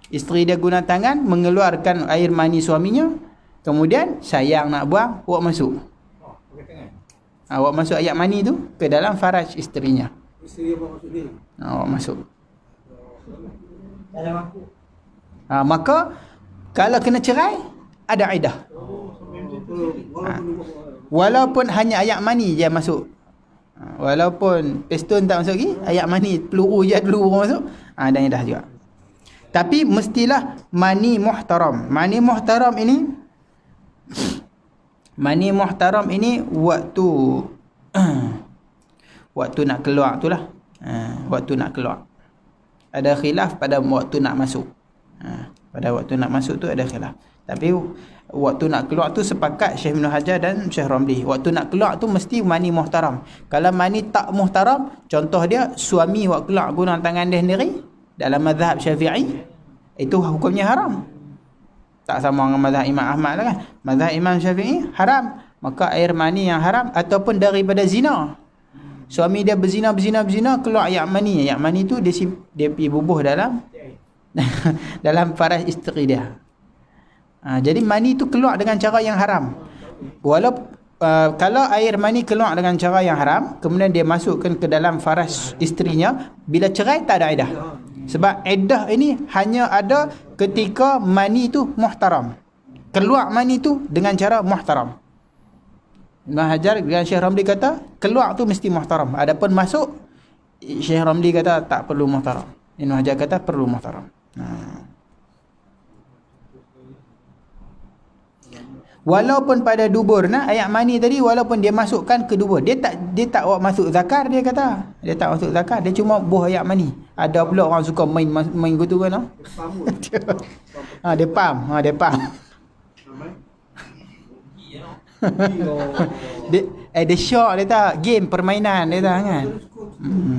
Isteri dia guna tangan mengeluarkan air mani suaminya. Kemudian sayang nak buang, awak masuk. Awak masuk air mani tu ke dalam faraj isterinya. Isteri apa maksud ni? Awak masuk. Maka kalau kena cerai ada iddah. Walaupun hanya ayak mani je masuk. Walaupun piston tak masuk lagi, ayak mani peluru masuk, dan iddah juga. Tapi mestilah mani muhtaram. Mani muhtaram ini waktu nak keluar tu lah. Waktu nak keluar. Ada khilaf pada waktu nak masuk. Pada waktu nak masuk tu ada khilaf. Tapi waktu nak keluar tu sepakat Syekh Ibn Hajar dan Syekh Ramli. Waktu nak keluar tu mesti mani muhtaram. Kalau mani tak muhtaram, contoh dia suami waktu keluar guna tangan dia sendiri, dalam mazhab Syafi'i itu hukumnya haram. Tak sama dengan mazhab Imam Ahmad lah kan. Mazhab Imam Syafi'i haram. Maka air mani yang haram ataupun daripada zina. Suami dia berzina keluar ayak mani. Ayak mani tu dia pergi bubuh dalam dalam faraj isteri dia. Jadi mani tu keluar dengan cara yang haram. Walaupun kalau air mani keluar dengan cara yang haram, kemudian dia masukkan ke dalam faraj isterinya, bila cerai tak ada iddah. Sebab iddah ini hanya ada ketika mani tu muhtaram. Keluar mani tu dengan cara muhtaram. Ibn Hajar dengan Syekh Ramli kata keluar tu mesti muhtaram. Adapun masuk, Syekh Ramli kata tak perlu muhtaram. Ibn Hajar kata perlu muhtaram. Walaupun pada dubur ayak mani tadi, walaupun dia masukkan ke dubur, dia tak awak masuk zakar, dia kata. Dia tak masuk zakar, dia cuma buah ayak mani. Ada pula orang suka main gitu kan. Dia pam. Dia shock dia tak, game permainan dia tak kan.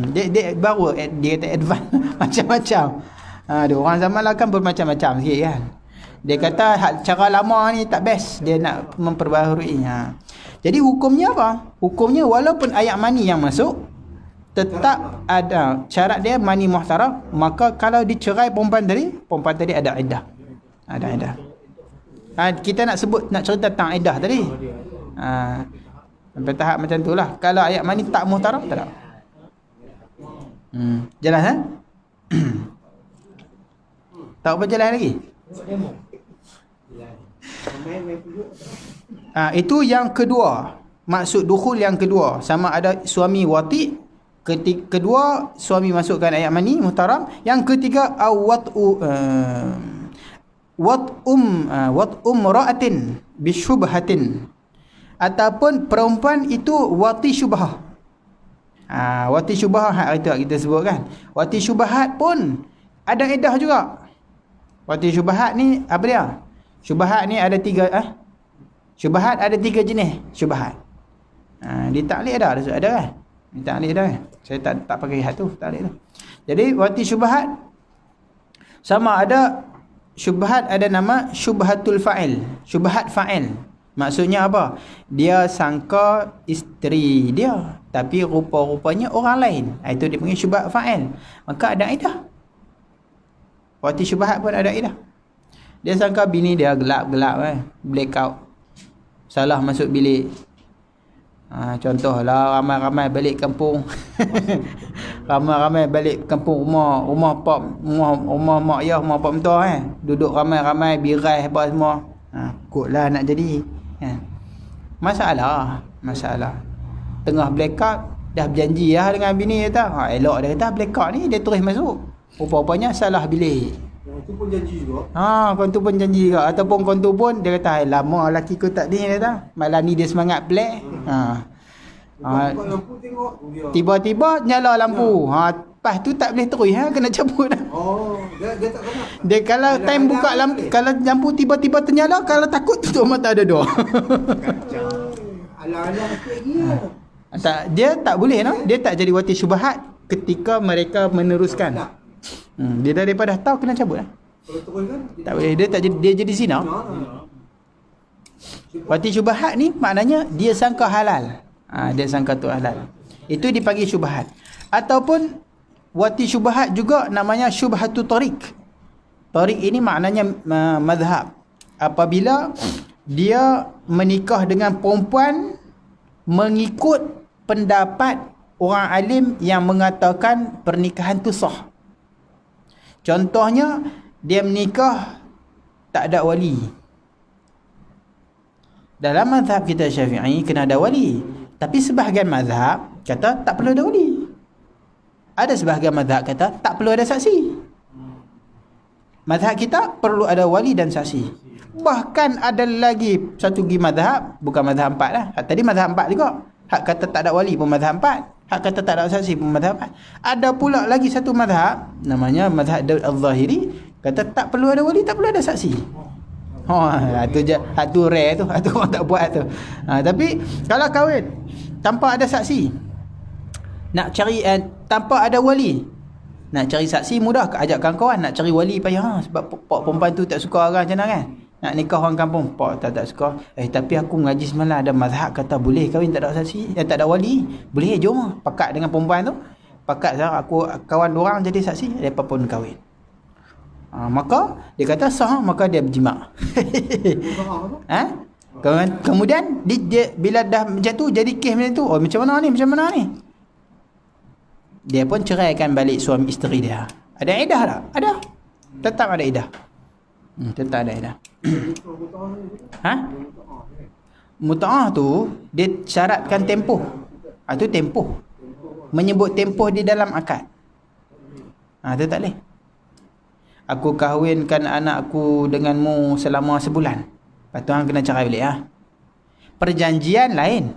Dia baru dia kata advance macam-macam. Ada orang zaman lah kan bermacam-macam sikit kan. Dia kata cara lama ni tak best, dia nak memperbaharui. Jadi hukumnya apa? Hukumnya walaupun ayak mani yang masuk, tetap ada syarat dia mani muhtaram. Maka kalau dicerai perempuan tadi ada iddah. Ada iddah. Kita nak cerita tentang iddah tadi. Sampai tahap macam tu lah. Kalau ayak mani tak muhtaram, tak ada. Jelas kan? Tak berjalan lagi. Main pujuk. Itu yang kedua. Maksud dukhul yang kedua. Sama ada suami wati. Kedua, suami masukkan ayat mani, muhtaram. Yang ketiga, wat'um ra'atin bisyubhatin. Ataupun perempuan itu wati syubhah. Wati syubhah itu kita sebut kan. Wati syubhat pun ada iddah juga. Wati syubhat ni apa dia? Syubhat ni ada tiga syubhat ada tiga jenis syubhat. Di taklid ada kan? Di taklid ada kan? Saya tak pakai hat tu, taklid tu. Jadi wati syubhat sama ada syubhat ada nama syubhatul fa'il. Syubhat fa'il. Maksudnya apa? Dia sangka isteri dia tapi rupa-rupanya orang lain. Itu dia panggil syubhat fa'il. Maka ada iddah. Wati syubhat pun ada iddah. Dia sangka bini dia gelap-gelap blackout. Salah masuk bilik. Contohlah ramai-ramai balik kampung. Ramai-ramai balik kampung rumah mak ayah, rumah pak mentua duduk ramai-ramai birai apa semua. Kotlah nak jadi. Masalah. Tengah blackout dah berjanji dengan bini kata, elok dia kata blackout ni dia terus masuk. Rupa-rupanya salah bilik. Itu pun janji juga. Kau tu pun janji juga. Ataupun kau tu pun dia kata, lama lelaki kau tak ni kata. Malam ni dia semangat black. Lampu tengok dia. Tiba-tiba nyala lampu. Lepas tu tak boleh terus kena cabut dah. Dia tak kena. Dia kalau time buka lampu, kalau lampu tiba-tiba ternyala, kalau takut tutup mata ada dua. Alang-alang sikit lagi. Dia tak boleh dia tak jadi wati syubhat ketika mereka meneruskan. Dia daripada tahu kena cabut lah. Kalau terus kan Tak boleh, dia jadi zina. Wati syubhat ni maknanya dia sangka halal. Dia sangka tu halal. Itu dipanggil syubhat. Ataupun wati syubhat juga namanya syubhatu tariq. Tariq ini maknanya mazhab. Apabila dia menikah dengan perempuan mengikut pendapat orang alim yang mengatakan pernikahan tu sah. Contohnya, dia menikah tak ada wali. Dalam mazhab kita Syafi'i kena ada wali. Tapi sebahagian mazhab kata tak perlu ada wali. Ada sebahagian mazhab kata tak perlu ada saksi. Mazhab kita perlu ada wali dan saksi. Bahkan ada lagi satu lagi mazhab, bukan mazhab 4 lah. Tadi mazhab 4 juga. Hak kata tak ada wali pun mazhab 4. Hak kata tak ada saksi pun mazhab 4. Ada pula lagi satu mazhab, namanya mazhab Daud Al-Zahiri, kata tak perlu ada wali, tak perlu ada saksi. Itu rare tu. Itu orang tak buat tu. Tapi kalau kahwin tanpa ada saksi, nak cari tanpa ada wali, nak cari saksi mudah, ajak kawan-kawan. Nak cari wali payah sebab perempuan tu tak suka orang macam mana kan. Nak nikah orang kampung, pak tak suka. Tapi aku mengaji semalam ada mazhab kata boleh kahwin tak ada saksi, tak ada wali. Boleh, jom pakat dengan perempuan tu. Pakat aku kawan diorang jadi saksi, depa pun kahwin. Maka dia kata sah, maka dia berjima'. Kemudian dia bila dah macam tu jadi kes macam tu, macam mana ni? Dia pun ceraikan balik suami isteri dia. Ada iddah tak? Ada. Tetap ada iddah. Tetap ada iddah. Muta'ah tu dia syaratkan tempoh. Itu tempoh. Menyebut tempoh di dalam akad. Itu tak boleh. Aku kahwinkan anakku denganmu selama sebulan. Lepas tu hang kena cerai balik. Perjanjian lain.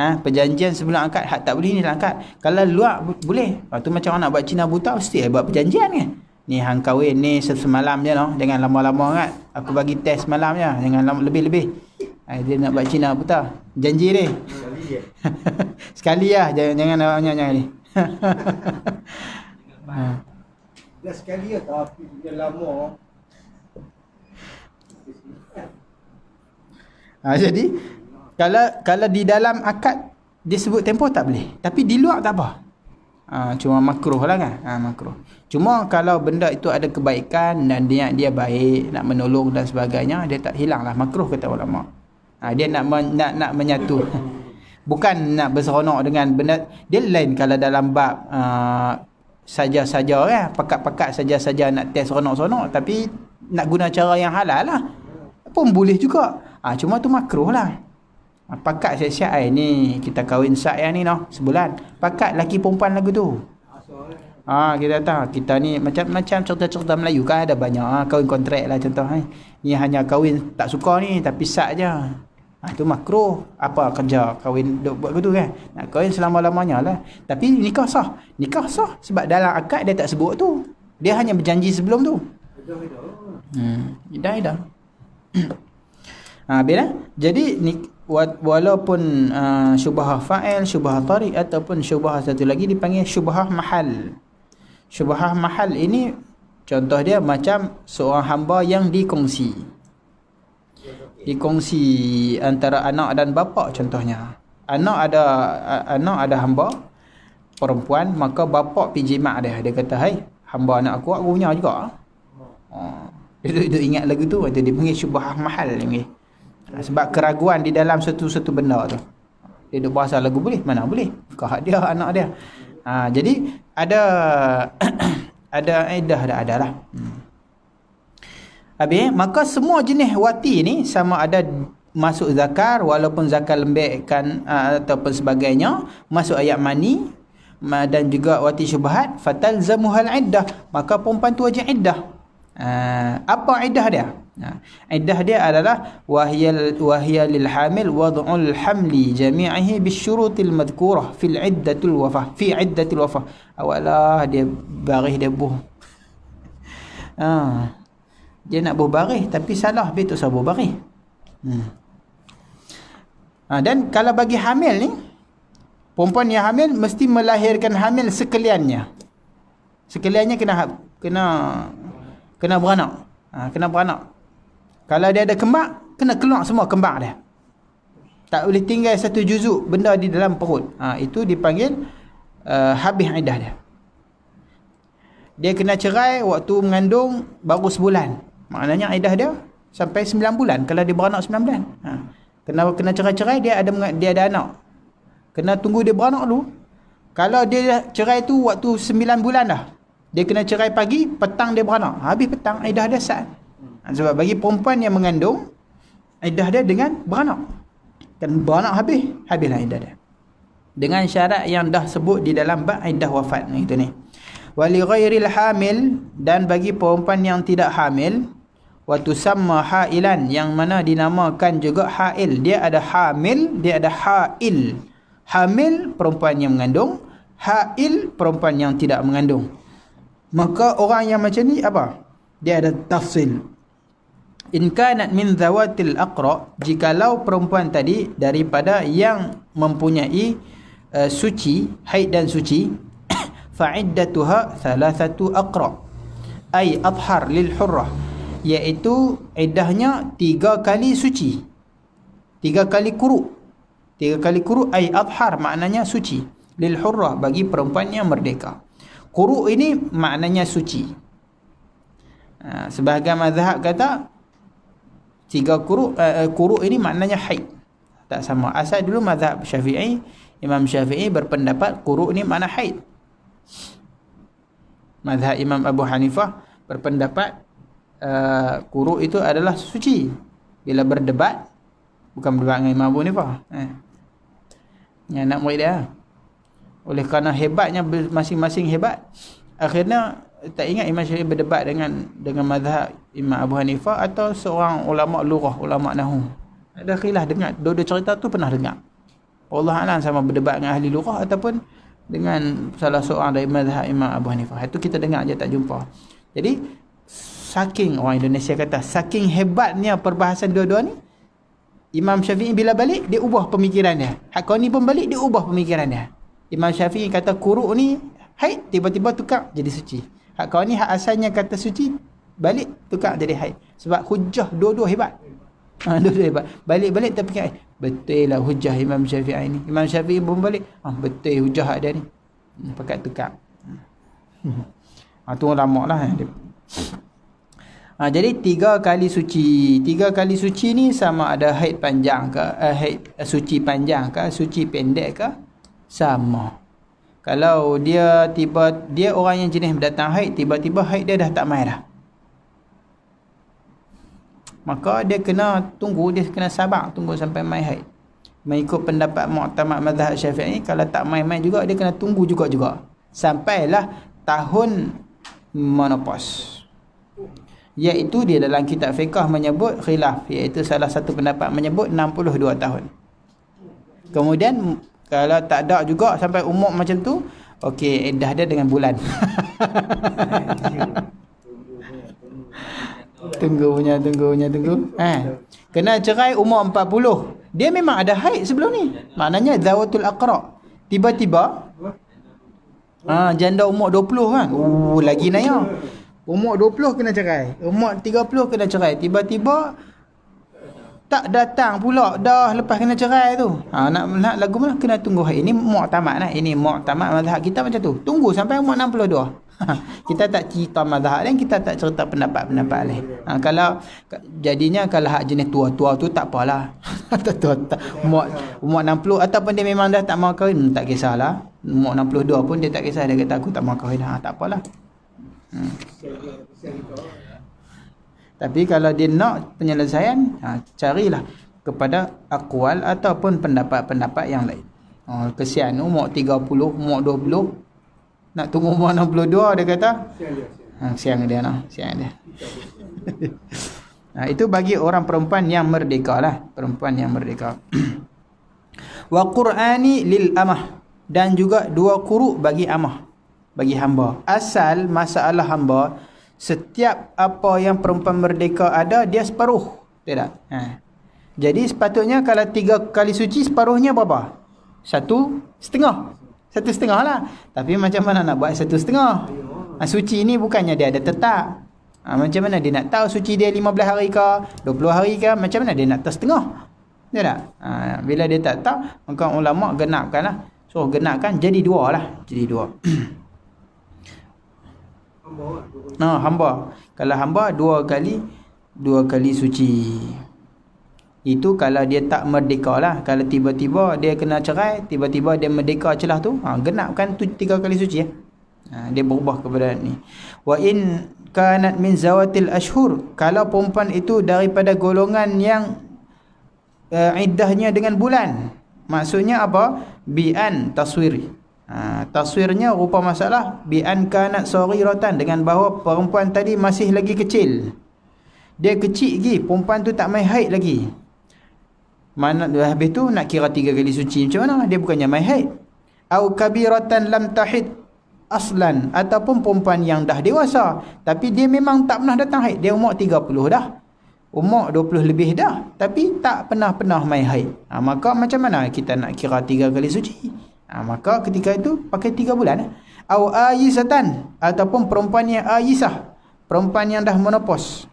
Perjanjian sebelum akad, hak tak boleh ni dalam akad. Kalau luar boleh. Lepas tu macam orang nak buat Cina buta, mesti buat perjanjian kan. Ni hang kahwin ni semalam je jangan lama-lama kan. Aku bagi test semalam je, jangan lama lebih-lebih. Dia nak buat Cina buta. Janji ni. Sekali lah, jangan banyak-banyak ni. Dah sekali ya, tapi dia lama. Jadi kalau di dalam akad disebut tempoh tak boleh, tapi di luar tak apa. Cuma makruh lah kan. Makruh. Cuma kalau benda itu ada kebaikan dan dia baik, nak menolong dan sebagainya, dia tak hilang lah makruh kata ulama. Dia nak menyatu. Bukan nak berseronok dengan benda. Dia lain kalau dalam bab saja-saja kan, pakat-pakat saja-saja nak test seronok-seronok, tapi nak guna cara yang halal lah pun boleh juga. Cuma tu makruh lah. Pakat siap-siap, ni kita kahwin sat yang ni noh, sebulan. Pakat laki perempuan lagu tu. Kita tahu kita ni macam cerita-cerita Melayu kan ada banyak. Kahwin kontrak lah contoh. Ni hanya kahwin tak suka ni tapi sat je. Itu makruh. Apa kerja kahwin duk buat gitu kan? Nak kahwin selama-lamanya lah. Tapi nikah sah. Nikah sah sebab dalam akad dia tak sebut tu. Dia hanya berjanji sebelum tu. Ida. Bila jadi walaupun syubhah fa'il, syubhah tarik ataupun syubhah satu lagi dipanggil syubhah mahal. Syubhah mahal ini contoh dia macam seorang hamba yang dikongsi antara anak dan bapa contohnya. Anak ada hamba perempuan, maka bapa pergi jimat dia kata, "Hai, hamba anak aku punya juga." Dia ingat lagu tu, dia panggil syubhah mahal ni. Sebab keraguan di dalam satu benda tu. Dia duk bahasa lagu boleh, mana boleh? Kau dia anak dia. Jadi ada ada iddah ada lah. Habis maka semua jenis wati ni sama ada masuk zakar walaupun zakar lembek kan ataupun sebagainya, masuk ayat mani dan juga wati syubhat fatalzamuhal iddah, maka perempuan tu wajib iddah. Apa iddah dia? Iddah dia adalah wahya lil hamil wad'ul hamli jami'ihi bisyurutil madhkurah fil iddatul wafah fi iddatil wafah. Awalah dia baris dia buh. Dia nak buh baris tapi salah betul sabuh baris. Dan kalau bagi hamil ni, perempuan yang hamil mesti melahirkan hamil sekaliannya. Sekaliannya kena beranak. Kena beranak. Kalau dia ada kembar, kena keluar semua kembar dia. Tak boleh tinggal satu juzuk benda di dalam perut. Itu dipanggil habis iddah dia. Dia kena cerai waktu mengandung baru sebulan. Maknanya iddah dia sampai 9 bulan kalau dia beranak 9 bulan. Kena cerai-cerai dia ada anak. Kena tunggu dia beranak dulu. Kalau dia cerai tu waktu 9 bulan dah. Dia kena cerai pagi, petang dia beranak. Habis petang, iddah dia sah. Sebab bagi perempuan yang mengandung, iddah dia dengan beranak. Kan beranak habislah iddah dia. Dengan syarat yang dah sebut di dalam bab iddah wafat. Itu ni. Wali ghairil hamil, dan bagi perempuan yang tidak hamil, wa tusamma hailan, yang mana dinamakan juga hail. Dia ada hamil, dia ada hail. Hamil perempuan yang mengandung, hail perempuan yang tidak mengandung. Maka orang yang macam ni apa? Dia ada tafsil. In kanat min zawatil aqra, jikalau perempuan tadi daripada yang mempunyai suci, haid dan suci, fa'iddatuha thalathatu aqra, ay adhar lil hurrah, iaitu iddahnya 3 kali suci, 3 kali kuruk. 3 kali kuruk ay adhar maknanya suci, lil hurrah bagi perempuan yang merdeka. Kuruk ini maknanya suci. Sebahagian mazhab kata 3 kuruk, kuruk ini maknanya haid. Tak sama. Asal dulu mazhab Syafi'i, Imam Syafi'i berpendapat kuruk ini makna haid. Mazhab Imam Abu Hanifah berpendapat kuruk itu adalah suci. Bila berdebat, bukan berdebat dengan Imam Abu Hanifah. Yang nak murid dia. Oleh kerana hebatnya masing-masing hebat, akhirnya tak ingat Imam Syafi'i berdebat dengan mazhab Imam Abu Hanifah atau seorang ulama lughah, ulama nahwu. Ada khilaf dengar. Dua-dua cerita tu pernah dengar. Allah alam sama berdebat dengan ahli lughah ataupun dengan salah seorang dari mazhab Imam Abu Hanifah. Itu kita dengar je tak jumpa. Jadi saking orang Indonesia kata, saking hebatnya perbahasan dua-dua ni, Imam Syafi'i bila balik dia ubah pemikiran dia. Hak kau ni pun balik dia ubah pemikiran dia. Imam Syafi'i kata kuruk ni haid, tiba-tiba tukar jadi suci. Hak kau ni hak asalnya kata suci, balik tukar jadi haid. Sebab hujah dua-dua hebat. Dua-dua hebat. Balik-balik tapi fikir, betul lah hujah Imam Syafi'i ni. Imam Syafi'i pun balik, betul hujah hak dia ni. Pakat tukar. Tu lama lah. Jadi 3 kali suci. 3 kali suci ni sama ada haid panjang ke, haid suci panjang ke, suci pendek ke, sama. Kalau dia orang yang jenis datang haid, tiba-tiba haid dia dah tak mai dah, maka dia kena tunggu, dia kena sabar tunggu sampai mai haid. Mengikut pendapat mu'tamad mazhab Syafi'i, kalau tak mai juga dia kena tunggu juga sampailah tahun menopause. Iaitu dia dalam kitab fiqh menyebut khilaf, iaitu salah satu pendapat menyebut 62 tahun. Kemudian kalau tak ada juga sampai umur macam tu, okey, iddah dia dengan bulan. Tunggu. Kena cerai umur 40. Dia memang ada haid sebelum ni. Maknanya zawatul aqra. Tiba-tiba janda umur 20 kan. Lagi naya. Umur 20 kena cerai. Umur 30 kena cerai. Tiba-tiba tak datang pula dah lepas kena cerai tu. Nak lagu mana kena tunggu haid. Ini mu'tamad lah. Ini mu'tamad mazhab kita macam tu. Tunggu sampai umur 62. Kita tak cerita mazhab lain, kita tak cerita pendapat-pendapat lain. Kalau jadinya kalau hak jenis tua-tua tu tak apalah. Umur 60 ataupun dia memang dah tak mahu kahwin, tak kisahlah. Umur 62 pun dia tak kisah, dia kata aku tak mahu kahwin, tak apalah. Tapi kalau dia nak penyelesaian, carilah kepada aqwal ataupun pendapat-pendapat yang lain. Kesian umur 30, umur 20 nak tunggu umur 62, dia kata siang dia. Itu bagi orang perempuan yang merdeka lah, perempuan yang merdeka. Wa qur'ani lil amah, dan juga 2 quru bagi amah, bagi hamba. Asal masalah hamba, setiap apa yang perempuan merdeka ada, dia separuh, tidak? Jadi sepatutnya kalau 3 kali suci, separuhnya berapa? 1,5. 1,5 lah. Tapi macam mana nak buat 1,5? Suci ni bukannya dia ada tetap. Macam mana dia nak tahu suci dia 15 hari ke 20 hari ke? Macam mana dia nak tahu setengah? Dia tak? Bila dia tak tahu, maka ulama genapkan lah. So genapkan jadi 2 lah. Jadi 2. Hamba. Kalau hamba 2 kali suci. Itu kalau dia tak merdeka lah. Kalau tiba-tiba dia kena cerai, tiba-tiba dia merdeka celah tu, genapkan 3 kali suci. Dia berubah kepada ni. Wa in kanat min zawatil ashhur, kalau perempuan itu daripada golongan yang iddahnya dengan bulan. Maksudnya apa? Bi'an taswir. Taswirnya rupa masalah bi'an kanat saghiratan, dengan bahawa perempuan tadi masih lagi kecil. Dia kecil lagi, perempuan tu tak mai haid lagi. Mana habis tu nak kira 3 kali suci macam mana? Dia bukannya mai haid. Au kabiratan lam tahid aslan, ataupun perempuan yang dah dewasa tapi dia memang tak pernah datang haid. Dia umur 30 dah, umur 20 lebih dah, tapi tak pernah mai haid. Maka macam mana kita nak kira 3 kali suci? Maka ketika itu pakai 3 bulan. Au ayisatan, ataupun perempuan yang ayisah, perempuan yang dah menopause,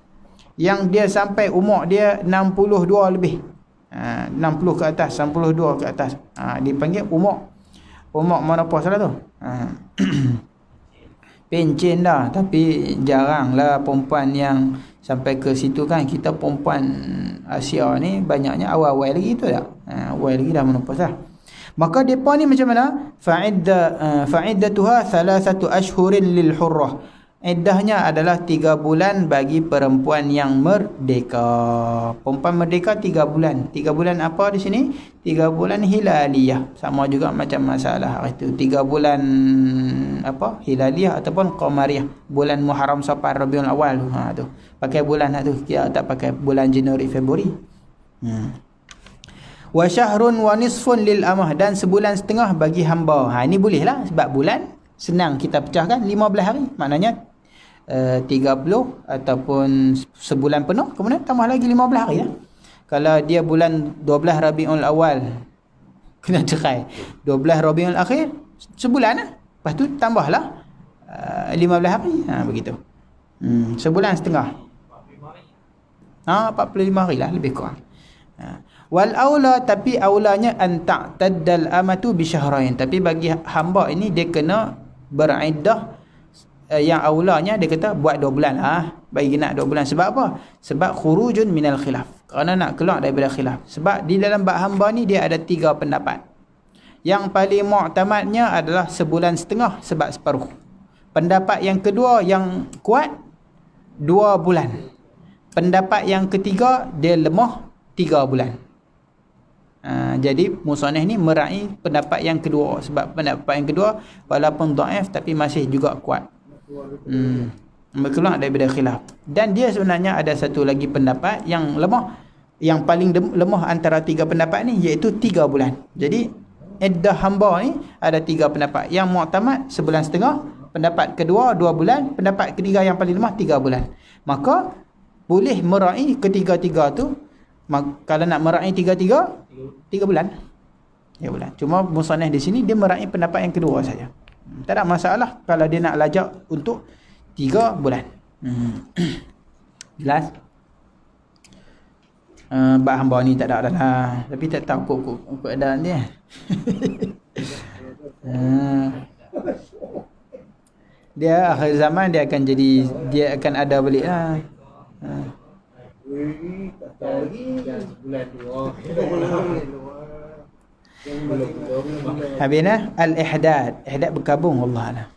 yang dia sampai umur dia 62 lebih, 60 ke atas, 62 ke atas, dipanggil umur menopause lah tu. Pencen dah. Tapi jaranglah perempuan yang sampai ke situ kan. Kita perempuan Asia ni banyaknya awal-awal lagi tu tak? Awal lagi dah menopause lah. Maka depa ni macam mana? Fa'iddatuha 3 ashhurin lil hurrah. Iddahnya adalah 3 bulan bagi perempuan yang merdeka. Perempuan merdeka 3 bulan. 3 bulan apa di sini? 3 bulan hilaliyah. Sama juga macam masalah itu. 3 bulan apa? Hilaliyah ataupun qamariyah. Bulan Muharram, Safar, Rabiul Awal tu. Pakai bulan tu. Dia tak pakai bulan Januari, Februari. Wa syahrun wa nisfun lil amah, dan sebulan setengah bagi hamba. Ini boleh lah, sebab bulan senang kita pecahkan 15 hari. Maknanya 30 ataupun sebulan penuh, kemudian tambah lagi 15 hari lah. Kalau dia bulan 12 Rabiul Awal kena cerai, 12 Rabiul Akhir sebulan lah. Lepas tu tambahlah 15 hari. Begitu. Sebulan setengah. 45 hari lah lebih kurang. Wal aula, tapi aulanya an ta'taddal amatu bi syahrain. Tapi bagi hamba ini dia kena beriddah, yang aulanya dia kata buat 2 bulan lah. Bagi nak 2 bulan. Sebab apa? Sebab khurujun minal khilaf. Kerana nak keluar daripada khilaf. Sebab di dalam bab hamba ni dia ada 3 pendapat. Yang paling mu'tamadnya adalah sebulan setengah sebab separuh. Pendapat yang kedua yang kuat 2 bulan. Pendapat yang ketiga dia lemah 3 bulan. Jadi musannif ni meraih pendapat yang kedua, sebab pendapat yang kedua walaupun dhaif tapi masih juga kuat. Berkeluar daripada khilaf. Dan dia sebenarnya ada satu lagi pendapat yang lemah, yang paling lemah antara 3 pendapat ni, iaitu 3 bulan. Jadi iddah hamba ni ada 3 pendapat. Yang mu'tamad sebulan setengah, pendapat kedua 2 bulan, pendapat ketiga yang paling lemah 3 bulan. Maka boleh meraih ketiga-tiga tu. Kalau nak meraih 3 bulan. 3 bulan. Cuma musannif di sini dia meraih pendapat yang kedua saja. Tak ada masalah kalau dia nak lajak untuk 3 bulan. Jelas? Bab hamba ni tak ada dah. Tapi tak tahu keadaan dia. Dia akhir zaman dia akan jadi, dia akan ada balik lah. Habis nah al-ihdad. Ihdad berkabung, Allah lah.